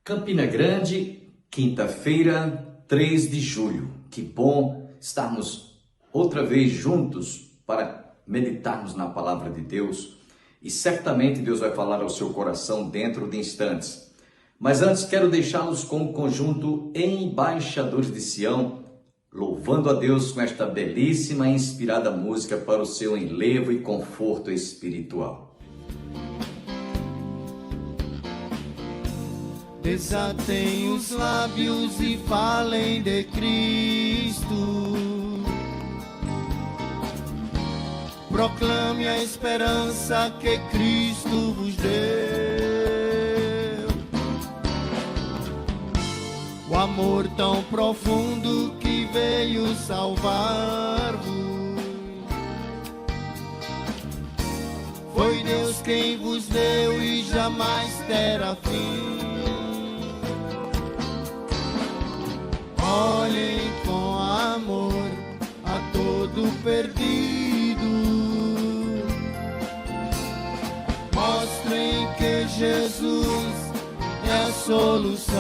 Campina Grande, quinta-feira, 3 de julho. Que bom estarmos outra vez juntos para meditarmos na palavra de Deus. E certamente Deus vai falar ao seu coração dentro de instantes. Mas antes quero deixá-los com o conjunto Embaixadores de Sião, louvando a Deus com esta belíssima e inspirada música para o seu enlevo e conforto espiritual. Desatem os lábios e falem de Cristo. Proclame a esperança que Cristo vos deu. O amor tão profundo que veio salvar-vos. Foi Deus quem vos deu e jamais terá fim. Olhem com amor a todo perdido. Mostrem que Jesus é a solução.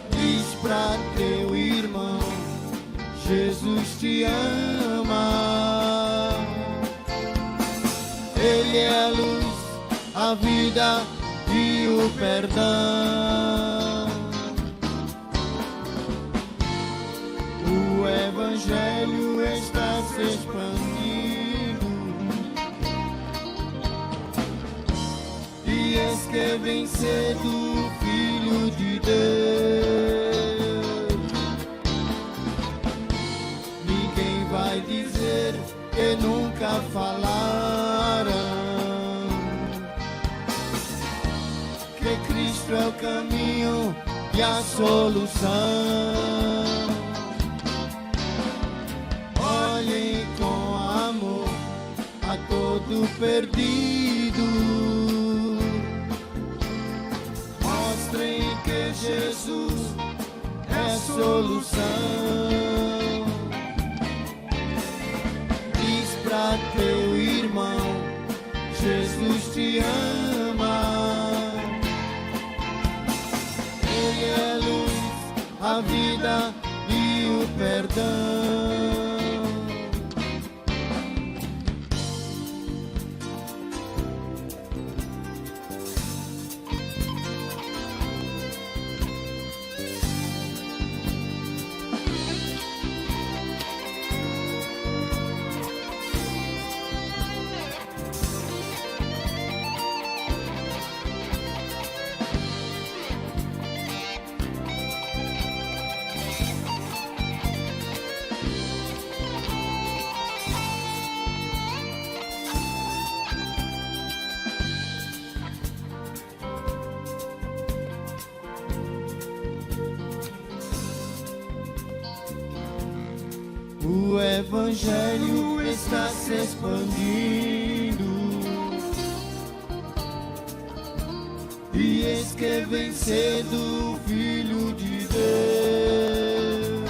Diz pra teu irmão, Jesus te ama. Ele é a luz, a vida e o perdão. O Evangelho está se expandindo, e eis que vem cedo o Filho de Deus. Ninguém vai dizer que nunca falaram que Cristo é o caminho e a solução. Olhem com amor a todo perdido. Mostrem que Jesus é a solução. Diz pra teu irmão, Jesus te ama. Ele é a luz, a vida e o perdão. O Evangelho está se expandindo, e eis que vem cedo o Filho de Deus.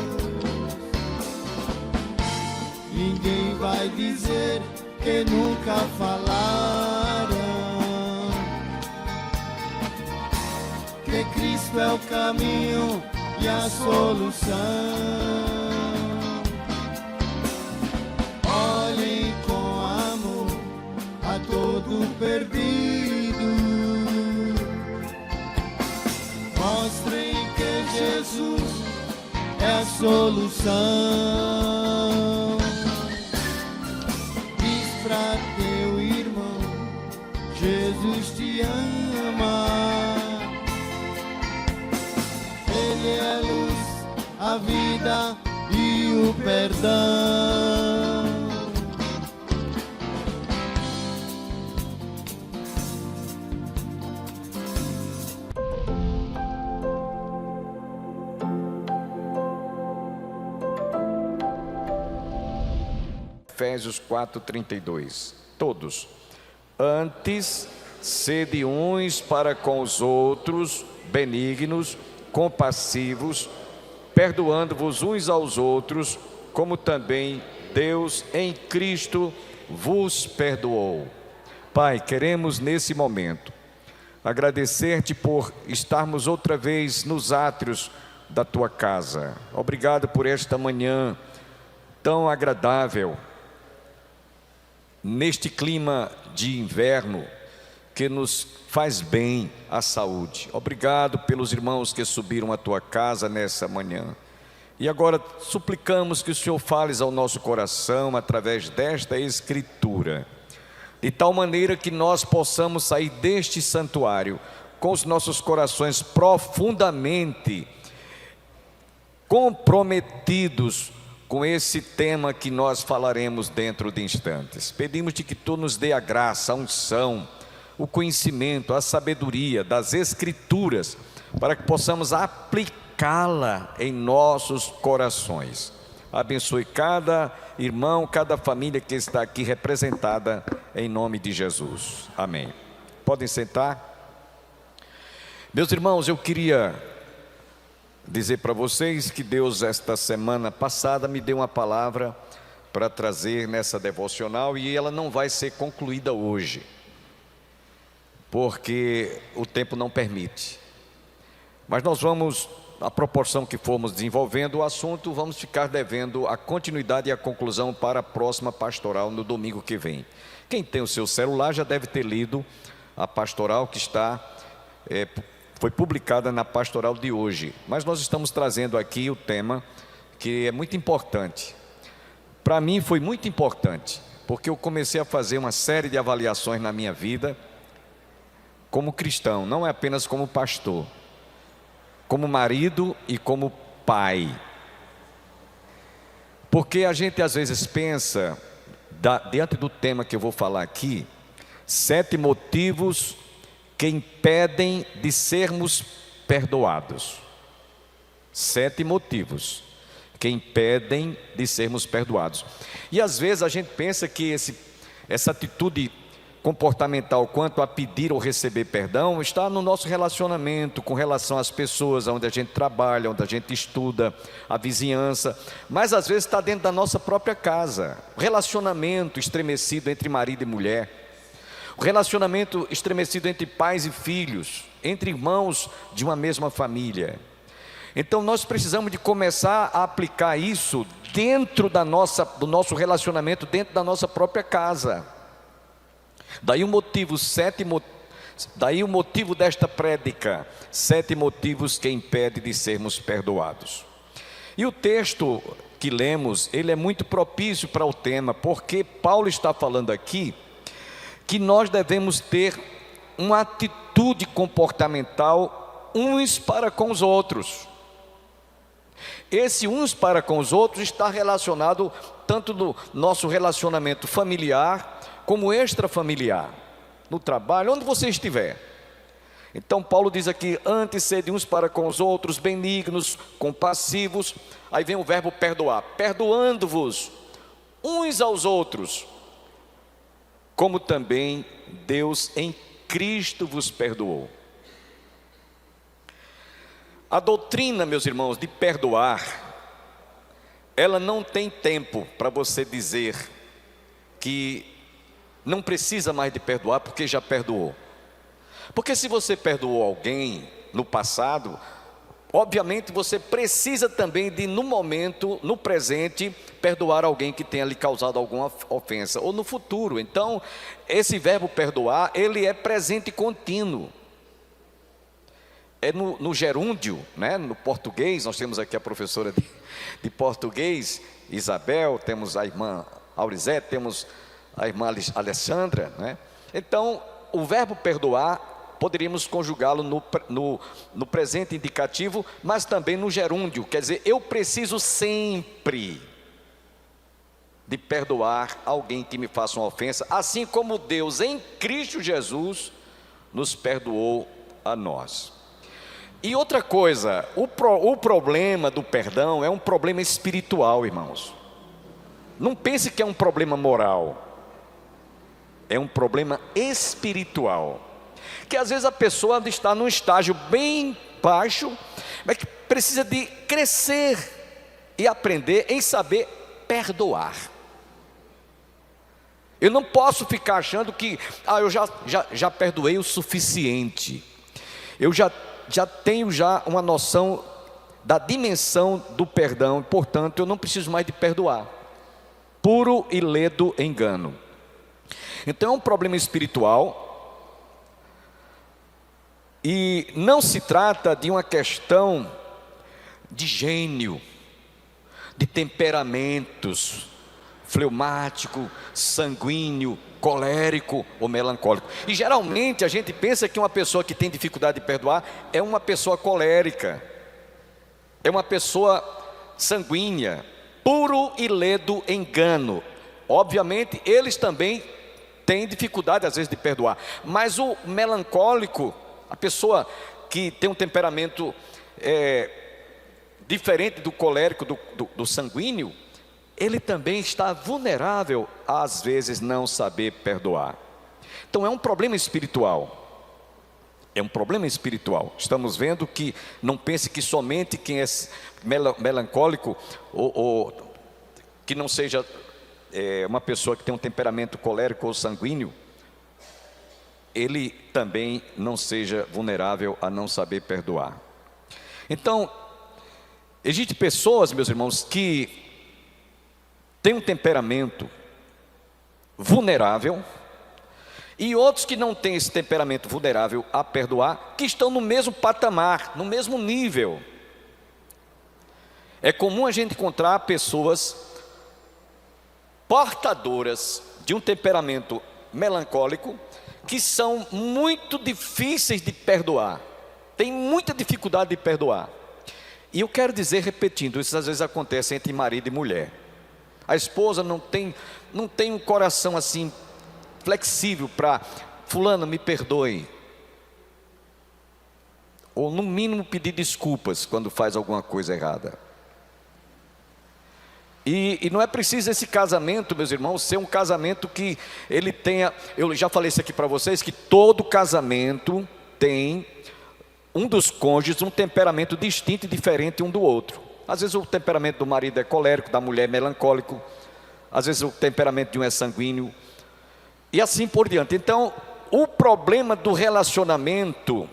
Ninguém vai dizer que nunca falaram que Cristo é o caminho e a solução. Olhem com amor a todo perdido. Mostrem que Jesus é a solução. Diz pra teu irmão, Jesus te ama. Ele é a luz, a vida e o perdão. Efésios 4:32. Todos. Antes, sede uns para com os outros, benignos, compassivos, perdoando-vos uns aos outros, como também Deus em Cristo vos perdoou. Pai, queremos nesse momento agradecer-te por estarmos outra vez nos átrios da tua casa. Obrigado por esta manhã tão agradável, neste clima de inverno que nos faz bem à saúde. Obrigado pelos irmãos que subiram à tua casa nessa manhã. E agora suplicamos que o Senhor fales ao nosso coração através desta Escritura, de tal maneira que nós possamos sair deste santuário com os nossos corações profundamente comprometidos com esse tema que nós falaremos dentro de instantes. Pedimos-te que tu nos dê a graça, a unção, o conhecimento, a sabedoria das Escrituras, para que possamos aplicá-la em nossos corações. Abençoe cada irmão, cada família que está aqui representada, em nome de Jesus. Amém. Podem sentar. Meus irmãos, eu queria dizer para vocês que Deus, esta semana passada, me deu uma palavra para trazer nessa devocional, e ela não vai ser concluída hoje, porque o tempo não permite. Mas nós vamos, à proporção que formos desenvolvendo o assunto, vamos ficar devendo a continuidade e a conclusão para a próxima pastoral no domingo que vem. Quem tem o seu celular já deve ter lido a pastoral que foi publicada na pastoral de hoje. Mas nós estamos trazendo aqui o tema que é muito importante. Para mim foi muito importante, porque eu comecei a fazer uma série de avaliações na minha vida, como cristão, não é apenas como pastor, como marido e como pai. Porque a gente às vezes pensa, diante do tema que eu vou falar aqui, 7 motivos que impedem de sermos perdoados. 7 motivos que impedem de sermos perdoados. E às vezes a gente pensa que essa atitude comportamental quanto a pedir ou receber perdão está no nosso relacionamento com relação às pessoas onde a gente trabalha, onde a gente estuda, a vizinhança, mas às vezes está dentro da nossa própria casa. O relacionamento estremecido entre marido e mulher, o relacionamento estremecido entre pais e filhos, entre irmãos de uma mesma família. Então nós precisamos de começar a aplicar isso dentro do nosso relacionamento, dentro da nossa própria casa. Daí o motivo desta prédica, 7 motivos que impedem de sermos perdoados. E o texto que lemos, ele é muito propício para o tema, porque Paulo está falando aqui que nós devemos ter uma atitude comportamental uns para com os outros. Esse uns para com os outros está relacionado tanto no nosso relacionamento familiar como extrafamiliar, no trabalho, onde você estiver. Então Paulo diz aqui: antes sede uns para com os outros benignos, compassivos. Aí vem o verbo perdoar, perdoando-vos uns aos outros, como também Deus em Cristo vos perdoou. A doutrina, meus irmãos, de perdoar, ela não tem tempo para você dizer que não precisa mais de perdoar porque já perdoou. Porque se você perdoou alguém no passado, obviamente você precisa também de, no momento, no presente, perdoar alguém que tenha lhe causado alguma ofensa, ou no futuro. Então, esse verbo perdoar, ele é presente e contínuo. É no gerúndio, né? No português. Nós temos aqui a professora de português, Isabel, temos a irmã Aurizete, temos a irmã Alessandra, né? Então, o verbo perdoar, poderíamos conjugá-lo no presente indicativo, mas também no gerúndio, quer dizer, eu preciso sempre de perdoar alguém que me faça uma ofensa, assim como Deus em Cristo Jesus nos perdoou a nós. E outra coisa, o problema do perdão é um problema espiritual, irmãos. Não pense que é um problema moral. É um problema espiritual, que às vezes a pessoa está num estágio bem baixo, mas que precisa de crescer e aprender em saber perdoar. Eu não posso ficar achando que eu já perdoei o suficiente. Eu já tenho uma noção da dimensão do perdão, portanto eu não preciso mais de perdoar. Puro e ledo engano. Então é um problema espiritual, e não se trata de uma questão de gênio, de temperamentos, fleumático, sanguíneo, colérico ou melancólico. E geralmente a gente pensa que uma pessoa que tem dificuldade de perdoar é uma pessoa colérica, é uma pessoa sanguínea. Puro e ledo engano. Obviamente eles também têm dificuldade às vezes de perdoar, mas o melancólico, a pessoa que tem um temperamento diferente do colérico, do sanguíneo, ele também está vulnerável a, às vezes, não saber perdoar. Então é um problema espiritual. É um problema espiritual. Estamos vendo que, não pense que somente quem é melancólico, ou que não seja uma pessoa que tem um temperamento colérico ou sanguíneo, ele também não seja vulnerável a não saber perdoar. Então, existem pessoas, meus irmãos, que têm um temperamento vulnerável, e outros que não têm esse temperamento vulnerável a perdoar, que estão no mesmo patamar, no mesmo nível. É comum a gente encontrar pessoas portadoras de um temperamento melancólico, que são muito difíceis de perdoar, têm muita dificuldade de perdoar. E eu quero dizer, repetindo, isso às vezes acontece entre marido e mulher. A esposa não tem um coração assim flexível para: fulano, me perdoe, ou no mínimo pedir desculpas quando faz alguma coisa errada. E não é preciso esse casamento, meus irmãos, ser um casamento que ele tenha... Eu já falei isso aqui para vocês, que todo casamento tem um dos cônjuges um temperamento distinto e diferente um do outro. Às vezes o temperamento do marido é colérico, da mulher é melancólico, às vezes o temperamento de um é sanguíneo, e assim por diante. Então, o problema do relacionamento,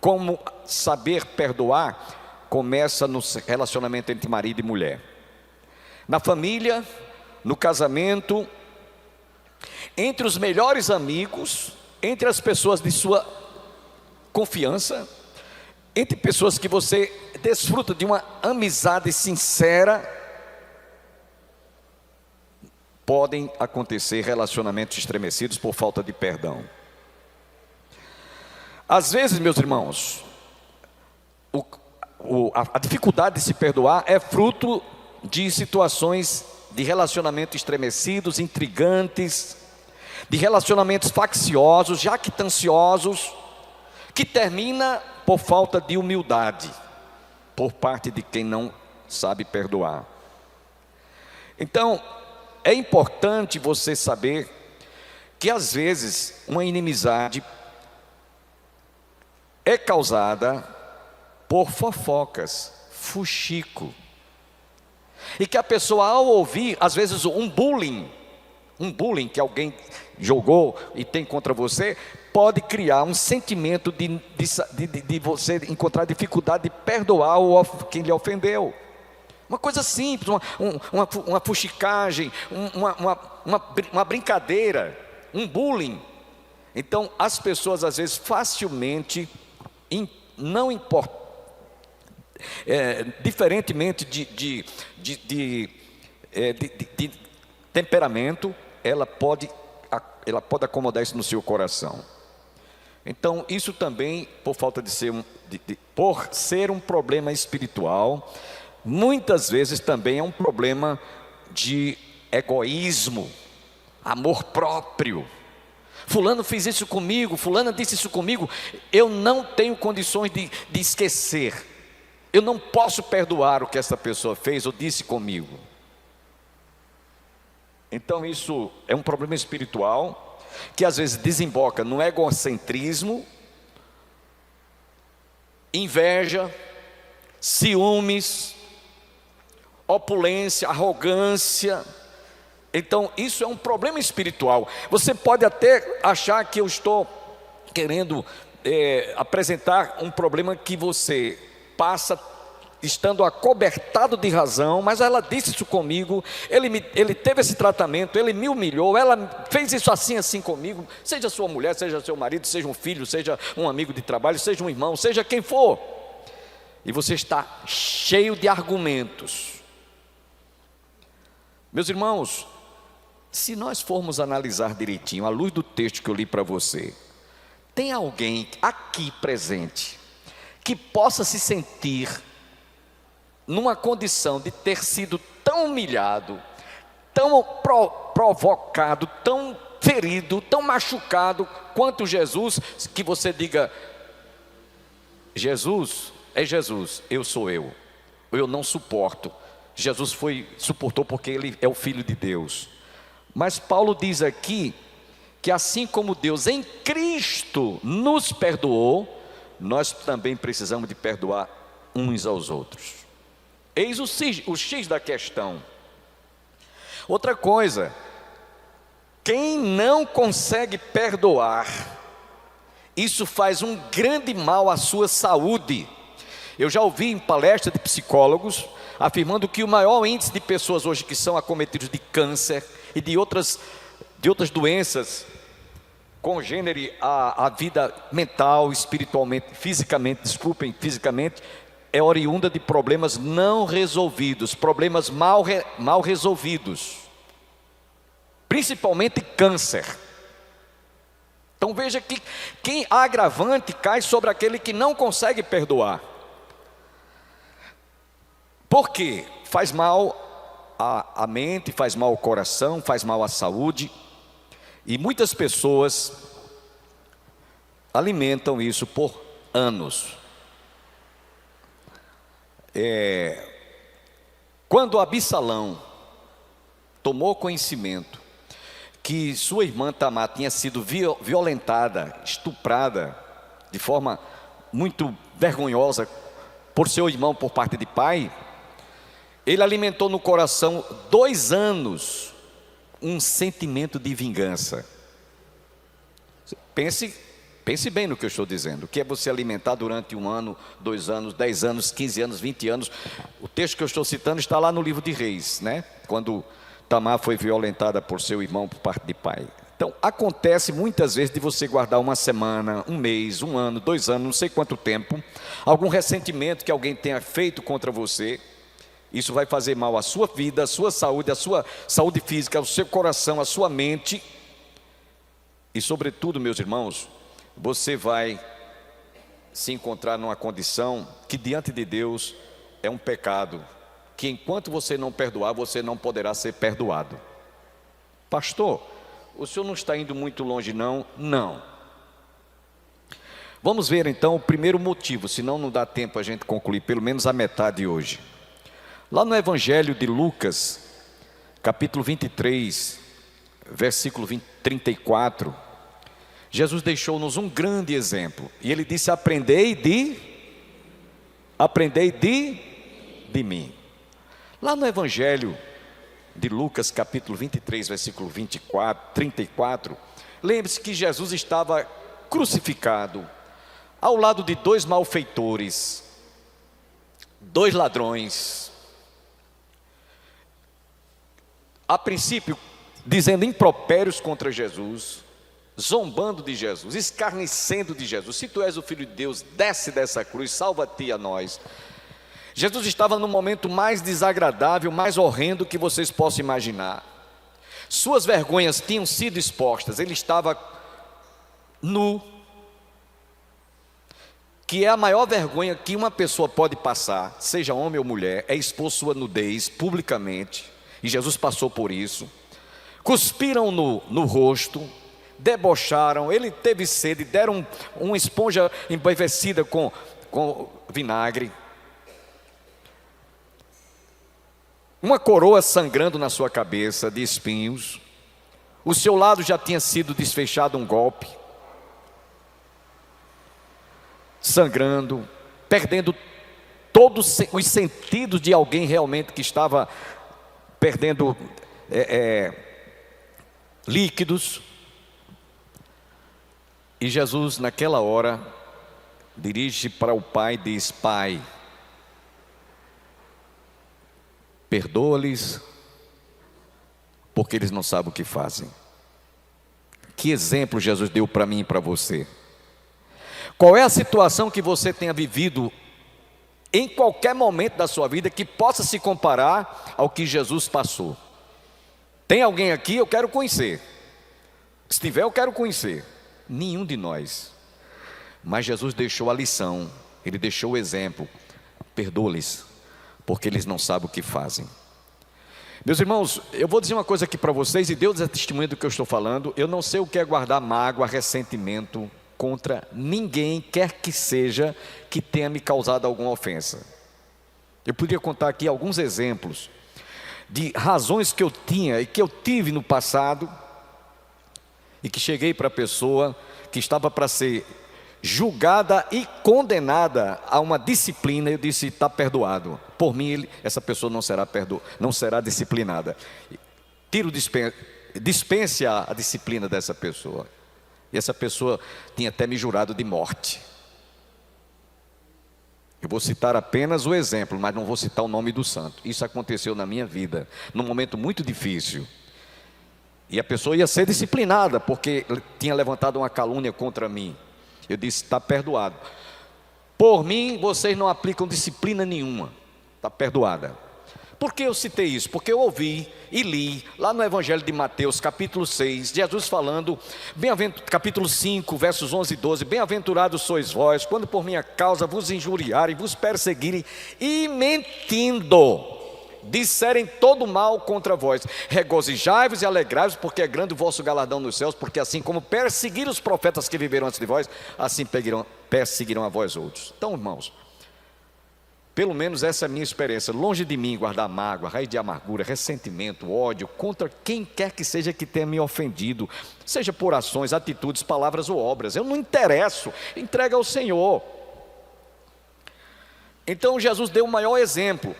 como saber perdoar, começa no relacionamento entre marido e mulher. Na família, no casamento, entre os melhores amigos, entre as pessoas de sua confiança, entre pessoas que você desfruta de uma amizade sincera, podem acontecer relacionamentos estremecidos por falta de perdão. Às vezes, meus irmãos, a dificuldade de se perdoar é fruto de situações de relacionamentos estremecidos, intrigantes, de relacionamentos facciosos, jactanciosos, que termina por falta de humildade, por parte de quem não sabe perdoar. Então, é importante você saber que às vezes uma inimizade é causada por fofocas, fuxico, e que a pessoa, ao ouvir, às vezes um bullying que alguém jogou e tem contra você, pode criar um sentimento de você encontrar dificuldade de perdoar quem lhe ofendeu. Uma coisa simples, uma fuxicagem, uma brincadeira, um bullying. Então as pessoas às vezes facilmente, não importa, diferentemente de temperamento, ela pode acomodar isso no seu coração. Então isso também, por falta de ser por ser um problema espiritual, muitas vezes também é um problema de egoísmo, amor próprio. Fulano fez isso comigo, fulana disse isso comigo, eu não tenho condições de esquecer, eu não posso perdoar o que essa pessoa fez ou disse comigo. Então isso é um problema espiritual, que às vezes desemboca no egocentrismo, inveja, ciúmes, opulência, arrogância, Então, isso é um problema espiritual. Você pode até achar que eu estou querendo apresentar um problema que você passa estando acobertado de razão, mas ela disse isso comigo, ele teve esse tratamento, ele me humilhou, ela fez isso assim comigo, seja sua mulher, seja seu marido, seja um filho, seja um amigo de trabalho, seja um irmão, seja quem for, e você está cheio de argumentos. Meus irmãos, se nós formos analisar direitinho, à luz do texto que eu li para você, tem alguém aqui presente que possa se sentir numa condição de ter sido tão humilhado, tão provocado, tão ferido, tão machucado quanto Jesus, que você diga: Jesus é Jesus, eu sou eu não suporto. Jesus suportou porque ele é o Filho de Deus. Mas Paulo diz aqui que assim como Deus em Cristo nos perdoou, nós também precisamos de perdoar uns aos outros. Eis o X da questão. Outra coisa, quem não consegue perdoar, isso faz um grande mal à sua saúde. Eu já ouvi em palestra de psicólogos afirmando que o maior índice de pessoas hoje que são acometidos de câncer e de outras doenças congênero à vida mental, espiritualmente, fisicamente, é oriunda de problemas não resolvidos, problemas mal resolvidos, principalmente câncer. Então veja que a agravante cai sobre aquele que não consegue perdoar. Por quê? Faz mal à mente, faz mal ao coração, faz mal à saúde. E muitas pessoas alimentam isso por anos. Quando Absalão tomou conhecimento que sua irmã Tamar tinha sido violentada, estuprada de forma muito vergonhosa por seu irmão por parte de pai, ele alimentou no coração 2 anos um sentimento de vingança. Pense bem no que eu estou dizendo. O que é você alimentar durante 1 ano, 2 anos, 10 anos, 15 anos, 20 anos? O texto que eu estou citando está lá no livro de Reis, né? Quando Tamar foi violentada por seu irmão por parte de pai. Então, acontece muitas vezes de você guardar 1 semana, 1 mês, 1 ano, 2 anos, não sei quanto tempo, algum ressentimento que alguém tenha feito contra você. Isso vai fazer mal à sua vida, à sua saúde física, ao seu coração, à sua mente. E sobretudo, meus irmãos, você vai se encontrar numa condição que diante de Deus é um pecado, que enquanto você não perdoar, você não poderá ser perdoado. Pastor, o senhor não está indo muito longe não? Não. Vamos ver então o primeiro motivo, senão não dá tempo a gente concluir pelo menos a metade hoje. Lá no Evangelho de Lucas, capítulo 23, versículo 34, Jesus deixou-nos um grande exemplo. E ele disse: aprendei de mim. Lá no Evangelho de Lucas, capítulo 23, versículo 34, lembre-se que Jesus estava crucificado ao lado de 2 malfeitores, 2 ladrões. A princípio, dizendo impropérios contra Jesus, zombando de Jesus, escarnecendo de Jesus. Se tu és o Filho de Deus, desce dessa cruz, salva-te e a nós. Jesus estava no momento mais desagradável, mais horrendo que vocês possam imaginar. Suas vergonhas tinham sido expostas, ele estava nu, que é a maior vergonha que uma pessoa pode passar, seja homem ou mulher, é expor sua nudez publicamente. E Jesus passou por isso. Cuspiram no rosto, debocharam, ele teve sede, deram uma esponja embevecida com vinagre, uma coroa sangrando na sua cabeça de espinhos. O seu lado já tinha sido desfechado um golpe, sangrando, perdendo todos os sentidos de alguém realmente que estava perdendo líquidos. E Jesus, naquela hora, dirige para o Pai e diz: Pai, perdoa-lhes, porque eles não sabem o que fazem. Que exemplo Jesus deu para mim e para você? Qual é a situação que você tenha vivido em qualquer momento da sua vida que possa se comparar ao que Jesus passou? Tem alguém aqui? Eu quero conhecer. Se tiver, eu quero conhecer. Nenhum de nós. Mas Jesus deixou a lição, Ele deixou o exemplo. Perdoa-lhes, porque eles não sabem o que fazem. Meus irmãos, eu vou dizer uma coisa aqui para vocês, e Deus é testemunha do que eu estou falando. Eu não sei o que é guardar mágoa, ressentimento contra ninguém, quer que seja, que tenha me causado alguma ofensa. Eu poderia contar aqui alguns exemplos de razões que eu tinha e que eu tive no passado, e que cheguei para a pessoa que estava para ser julgada e condenada a uma disciplina. Eu disse: está perdoado. Por mim, essa pessoa não será disciplinada. Dispense a disciplina dessa pessoa. E essa pessoa tinha até me jurado de morte. Eu vou citar apenas o exemplo, mas não vou citar o nome do santo. Isso aconteceu na minha vida, num momento muito difícil. E a pessoa ia ser disciplinada, porque tinha levantado uma calúnia contra mim. Eu disse: está perdoado. Por mim, vocês não aplicam disciplina nenhuma. Está perdoada. Por que eu citei isso? Porque eu ouvi e li lá no Evangelho de Mateus, capítulo 6, Jesus falando, capítulo 5, versos 11 e 12: Bem-aventurados sois vós, quando por minha causa vos injuriarem, vos perseguirem, e mentindo disserem todo mal contra vós. Regozijai-vos e alegrai-vos, porque é grande o vosso galardão nos céus, porque assim como perseguiram os profetas que viveram antes de vós, assim perseguirão a vós outros. Então, irmãos, pelo menos essa é a minha experiência. Longe de mim guardar mágoa, raiz de amargura, ressentimento, ódio contra quem quer que seja que tenha me ofendido, seja por ações, atitudes, palavras ou obras. Eu não interesso, entrega ao Senhor. Então Jesus deu o maior exemplo,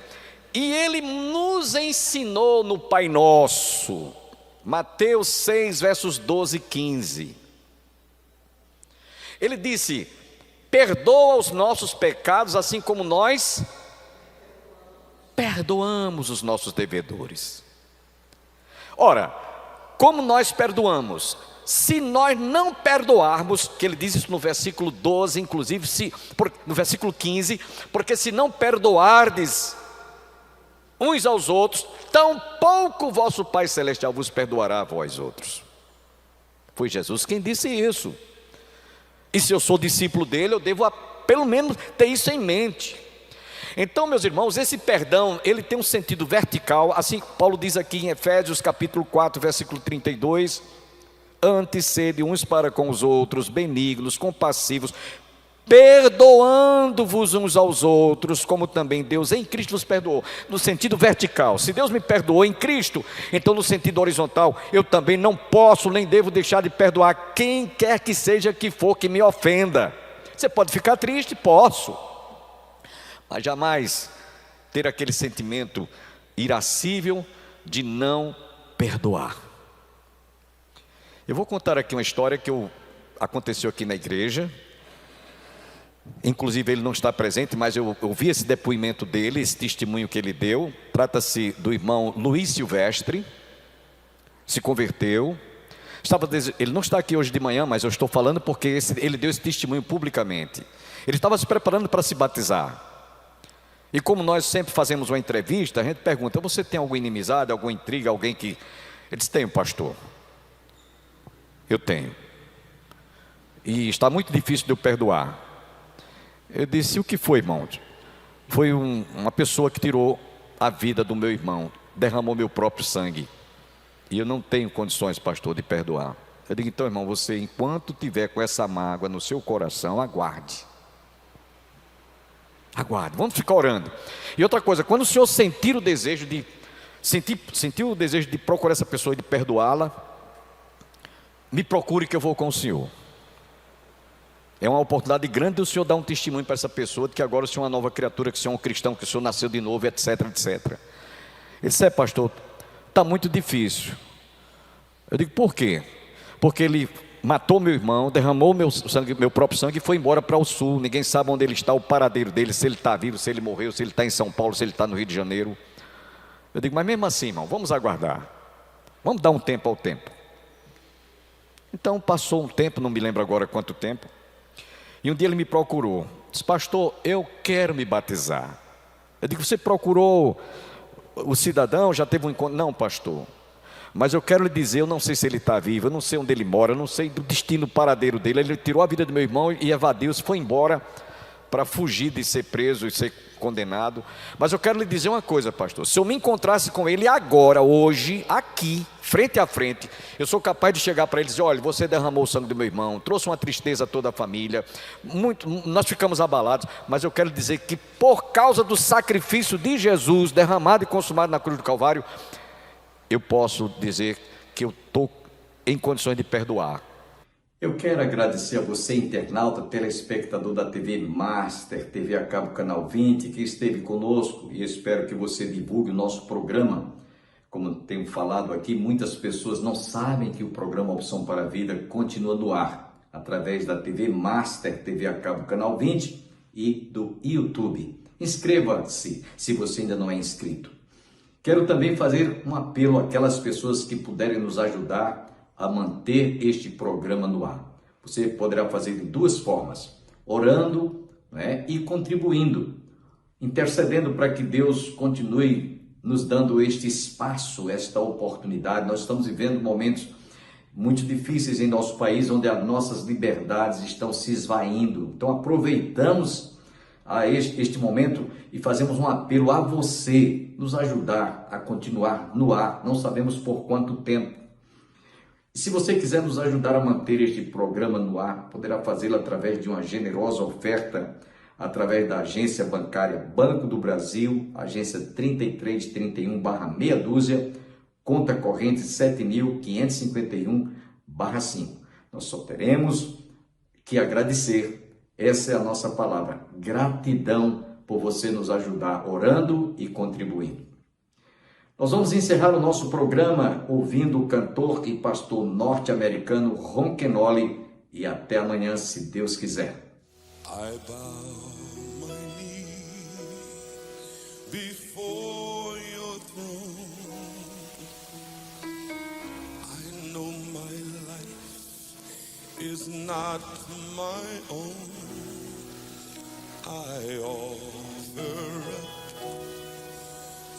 e Ele nos ensinou no Pai Nosso, Mateus 6, versos 12 e 15. Ele disse: perdoa os nossos pecados, assim como nós perdoamos os nossos devedores. Ora, como nós perdoamos? Se nós não perdoarmos, que ele diz isso no versículo 12, inclusive no versículo 15, porque se não perdoardes uns aos outros, tampouco o vosso Pai Celestial vos perdoará a vós outros. Foi Jesus quem disse isso. E se eu sou discípulo dele, eu devo pelo menos ter isso em mente. Então, meus irmãos, esse perdão, ele tem um sentido vertical, assim Paulo diz aqui em Efésios capítulo 4, versículo 32, antes sede uns para com os outros, benignos, compassivos, perdoando-vos uns aos outros, como também Deus em Cristo vos perdoou. No sentido vertical, se Deus me perdoou em Cristo, então no sentido horizontal, eu também não posso nem devo deixar de perdoar quem quer que seja que for que me ofenda. Você pode ficar triste? Posso, mas jamais ter aquele sentimento irascível de não perdoar. Eu vou contar aqui uma história que aconteceu aqui na igreja. Inclusive ele não está presente, mas eu ouvi esse depoimento dele, esse testemunho que ele deu. Trata-se do irmão Luiz Silvestre. Se converteu. Ele não está aqui hoje de manhã, mas eu estou falando porque ele deu esse testemunho publicamente. Ele estava se preparando para se batizar. E como nós sempre fazemos uma entrevista, a gente pergunta: você tem alguma inimizade, alguma intriga, alguém que... Ele disse: tenho, pastor. Eu tenho. E está muito difícil de eu perdoar. Eu disse: o que foi, irmão? Foi uma pessoa que tirou a vida do meu irmão, derramou meu próprio sangue, e eu não tenho condições, pastor, de perdoar. Eu digo: então, irmão, você, enquanto tiver com essa mágoa no seu coração, aguarde, vamos ficar orando. E outra coisa, quando o senhor sentir o desejo de procurar essa pessoa e de perdoá-la, me procure que eu vou com o senhor. É uma oportunidade grande do senhor dar um testemunho para essa pessoa de que agora o senhor é uma nova criatura, que o senhor é um cristão, que o senhor nasceu de novo, etc, etc. Ele disse: pastor, está muito difícil. Eu digo, por quê? Porque ele matou meu irmão, derramou meu sangue, meu próprio sangue, e foi embora para o sul. Ninguém sabe onde ele está, o paradeiro dele, se ele está vivo, se ele morreu, se ele está em São Paulo, se ele está no Rio de Janeiro. Eu digo, mas mesmo assim, irmão, vamos aguardar. Vamos dar um tempo ao tempo. Então passou um tempo, não me lembro agora quanto tempo. E um dia ele me procurou. Disse, pastor, eu quero me batizar. Eu digo, você procurou o cidadão, já teve um encontro? Não, pastor. Mas eu quero lhe dizer, eu não sei se ele está vivo, eu não sei onde ele mora, eu não sei do destino paradeiro dele. Ele tirou a vida do meu irmão e evadiu-se, foi embora para fugir de ser preso e ser condenado. Mas eu quero lhe dizer uma coisa, pastor. Se eu me encontrasse com ele agora, hoje, aqui, frente a frente, eu sou capaz de chegar para ele e dizer, olha, você derramou o sangue do meu irmão, trouxe uma tristeza a toda a família, nós ficamos abalados, mas eu quero dizer que por causa do sacrifício de Jesus, derramado e consumado na cruz do Calvário, eu posso dizer que eu estou em condições de perdoar. Eu quero agradecer a você, internauta, telespectador da TV Master, TV a cabo Canal 20, que esteve conosco, e espero que você divulgue o nosso programa. Como tenho falado aqui, muitas pessoas não sabem que o programa Opção para a Vida continua no ar, através da TV Master, TV a cabo Canal 20 e do YouTube. Inscreva-se se você ainda não é inscrito. Quero também fazer um apelo àquelas pessoas que puderem nos ajudar a manter este programa no ar. Você poderá fazer de duas formas, orando, e contribuindo, intercedendo para que Deus continue nos dando este espaço, esta oportunidade. Nós estamos vivendo momentos muito difíceis em nosso país, onde as nossas liberdades estão se esvaindo. Então aproveitamos este momento e fazemos um apelo a você, nos ajudar a continuar no ar, não sabemos por quanto tempo. E se você quiser nos ajudar a manter este programa no ar, poderá fazê-lo através de uma generosa oferta, através da agência bancária Banco do Brasil, agência 3331/meia dúzia, conta corrente 7.551/5. Nós só teremos que agradecer. Essa é a nossa palavra, gratidão por você nos ajudar orando e contribuindo. Nós vamos encerrar o nosso programa ouvindo o cantor e pastor norte-americano Ron Kenoly, e até amanhã, se Deus quiser. I bow my knee before your throne. I know my life is not my own. I offer up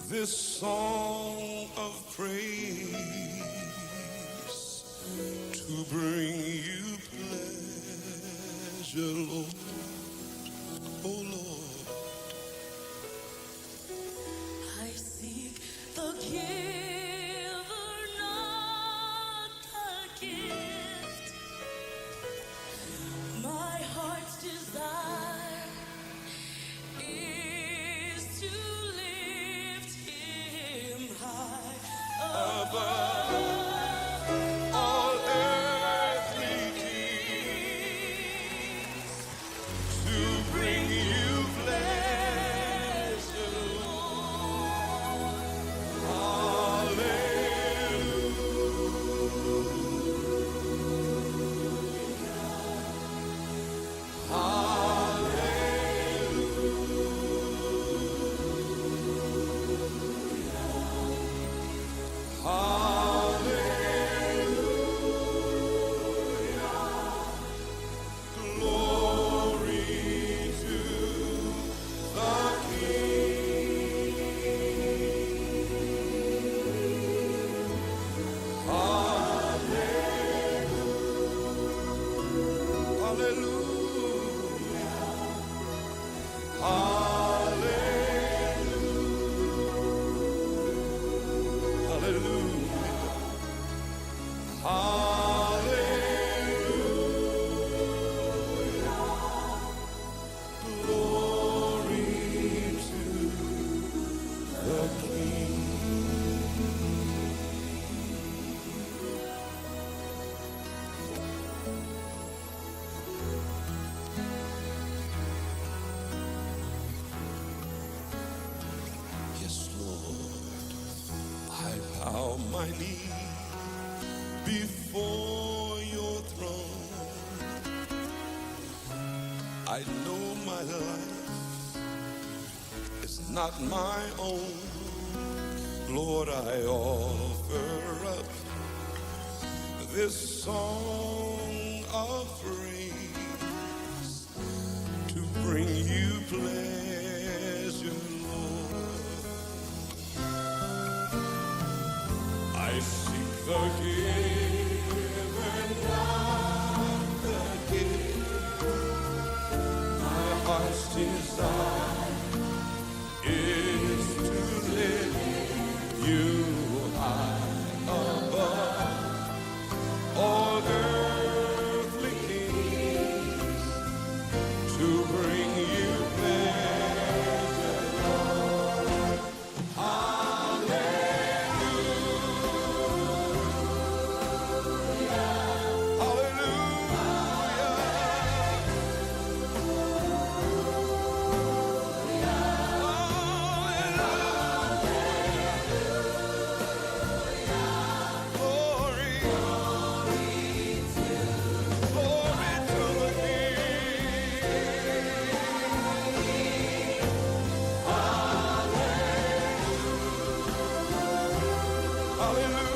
this song of praise to bring you pleasure, Lord. Oh Lord, I seek the giver, not the gift. My heart's desire is to lift him high above all earthly kings, to bring you pleasure, Lord. Glory to the King. Hallelujah. Hallelujah. Hallelujah. Glory to the King. Yes, Lord, I bow my knee before your throne. I know my life is not my own. Lord, I offer up this song of praise to bring you pleasure, Lord. I seek the giver, not the gift. My heart's desire is to live you high above all earthly kings, to bring you pleasure, Lord. Hallelujah, glory, glory to the King. Hallelujah.